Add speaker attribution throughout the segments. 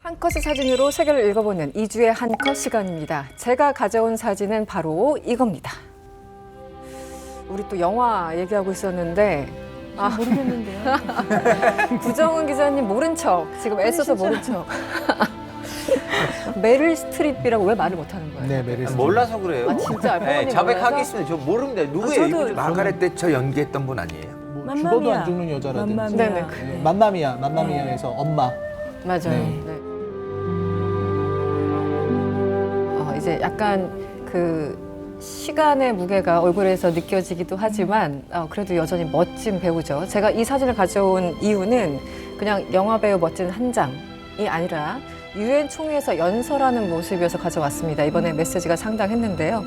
Speaker 1: 한 컷의 사진으로 세계를 읽어보는 2주의 한 컷 시간입니다. 제가 가져온 사진은 바로 이겁니다. 우리 또 영화 얘기하고 있었는데
Speaker 2: 모르겠는데요.
Speaker 1: 구정은 기자님 모른 척 지금 애써서 모른 척. 메릴 스트립이라고 왜 말을 못하는 거예요?
Speaker 3: 네, 메릴 스트립.
Speaker 4: 몰라서 그래요.
Speaker 1: 아, 진짜 알고
Speaker 4: 네,
Speaker 1: 보니
Speaker 4: 자백하겠습니다. 저 모릅니다. 누구예요?
Speaker 2: 저도-
Speaker 4: 이거 좀
Speaker 3: 마가렛 대처 연기했던 분 아니에요?
Speaker 2: 맘마미아.
Speaker 3: 뭐 죽어도 안 죽는 여자라든지.
Speaker 2: 맘마미아.
Speaker 1: 네네.
Speaker 3: 네, 맘마미아에서 엄마.
Speaker 1: 맞아요.
Speaker 3: 네.
Speaker 1: 네. 이제 약간 그 시간의 무게가 얼굴에서 느껴지기도 하지만 그래도 여전히 멋진 배우죠. 제가 이 사진을 가져온 이유는 그냥 영화 배우 멋진 한 장이 아니라 유엔 총회에서 연설하는 모습이어서 가져왔습니다. 이번에 메시지가 상당했는데요.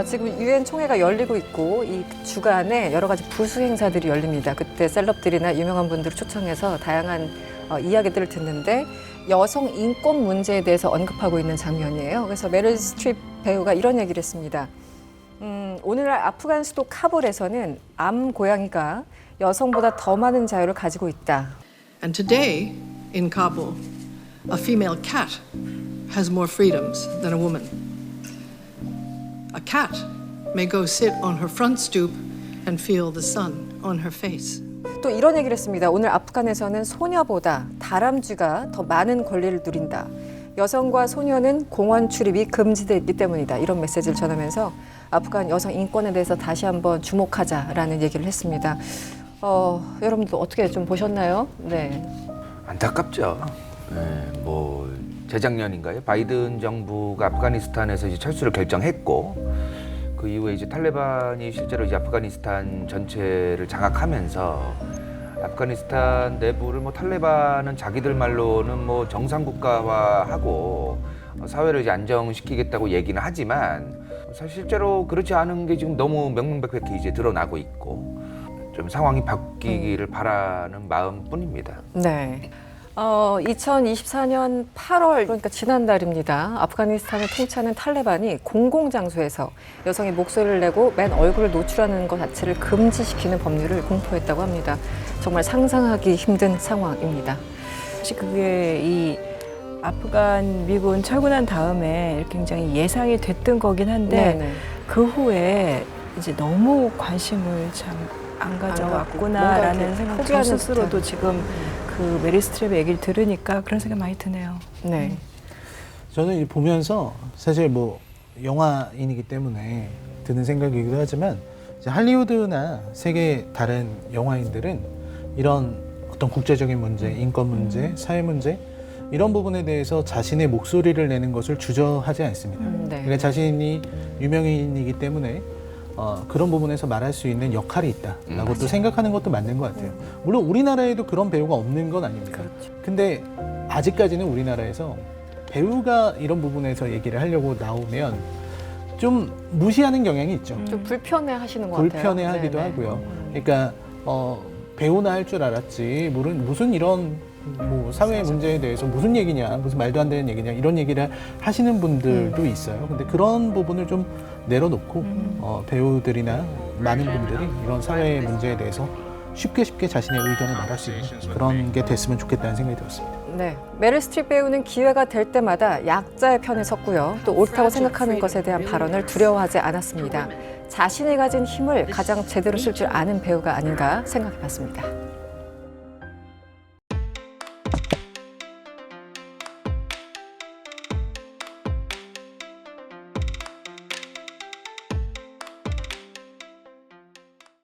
Speaker 1: 지금 유엔 총회가 열리고 있고 이 주간에 여러 가지 부수 행사들이 열립니다. 그때 셀럽들이나 유명한 분들을 초청해서 다양한 이야기들을 듣는데 여성 인권 문제에 대해서 언급하고 있는 장면이에요. 그래서 메릴 스트립 배우가 이런 얘기를 했습니다. 오늘날 아프간 수도 카불에서는 암 고양이가 여성보다 더 많은 자유를 가지고 있다.
Speaker 5: And today, in Kabul, a female cat has more freedoms than a woman. A cat may go sit on her front stoop and feel the sun on her face.
Speaker 1: 또 이런 얘기를 했습니다. 오늘 아프간에서는 소녀보다 다람쥐가 더 많은 권리를 누린다. 여성과 소녀는 공원 출입이 금지되어 있기 때문이다. 이런 메시지를 전하면서 아프간 여성 인권에 대해서 다시 한번 주목하자라는 얘기를 했습니다. 여러분도 어떻게 좀 보셨나요? 네.
Speaker 4: 안타깝죠. 네, 뭐 재작년인가요? 바이든 정부가 아프가니스탄에서 이제 철수를 결정했고 그 이후에 이제 탈레반이 실제로 이제 아프가니스탄 전체를 장악하면서 아프가니스탄 내부를 뭐 탈레반은 자기들 말로는 뭐 정상 국가화하고 사회를 이제 안정시키겠다고 얘기는 하지만 사실 실제로 그렇지 않은 게 지금 너무 명명백백히 이제 드러나고 있고 좀 상황이 바뀌기를 바라는 마음뿐입니다.
Speaker 1: 네. 2024년 8월, 그러니까 지난달입니다. 아프가니스탄을 통치하는 탈레반이 공공장소에서 여성이 목소리를 내고 맨 얼굴을 노출하는 것 자체를 금지시키는 법률을 공포했다고 합니다. 정말 상상하기 힘든 상황입니다.
Speaker 2: 사실 그게 이 아프간 미군 철군한 다음에 굉장히 예상이 됐던 거긴 한데
Speaker 1: 네네.
Speaker 2: 그 후에 이제 너무 관심을 참 안 가져왔구나라는
Speaker 1: 뭔가
Speaker 2: 생각 저
Speaker 1: 포기하는
Speaker 2: 스스로도
Speaker 1: 듯한.
Speaker 2: 지금 그 메릴 스트립의 얘기를 들으니까 그런 생각 많이 드네요.
Speaker 1: 네.
Speaker 3: 저는 이 보면서 사실 뭐 영화인이기 때문에 드는 생각이기도 하지만 이제 할리우드나 세계 다른 영화인들은 이런 어떤 국제적인 문제, 인권 문제, 사회 문제 이런 부분에 대해서 자신의 목소리를 내는 것을 주저하지 않습니다.
Speaker 1: 네.
Speaker 3: 그러니까 자신이 유명인이기 때문에 그런 부분에서 말할 수 있는 역할이 있다라고 또 생각하는 것도 맞는 것 같아요. 물론 우리나라에도 그런 배우가 없는 건 아닙니다. 근데 아직까지는 우리나라에서 배우가 이런 부분에서 얘기를 하려고 나오면 좀 무시하는 경향이 있죠.
Speaker 1: 좀 불편해 하시는 것 같아요.
Speaker 3: 불편해하기도
Speaker 1: 네네.
Speaker 3: 하고요. 그러니까 배우나 할 줄 알았지 무슨 이런 뭐 사회 문제에 대해서 무슨 얘기냐, 무슨 말도 안 되는 얘기냐 이런 얘기를 하시는 분들도 있어요. 근데 그런 부분을 좀 내려놓고 배우들이나 많은 분들이 이런 사회 문제에 대해서 쉽게 자신의 의견을 말할 수 있는 그런 게 됐으면 좋겠다는 생각이 들었습니다.
Speaker 1: 네, 메릴 스트립 배우는 기회가 될 때마다 약자의 편에 섰고요. 또 옳다고 생각하는 것에 대한 발언을 두려워하지 않았습니다. 자신이 가진 힘을 가장 제대로 쓸 줄 아는 배우가 아닌가 생각해봤습니다.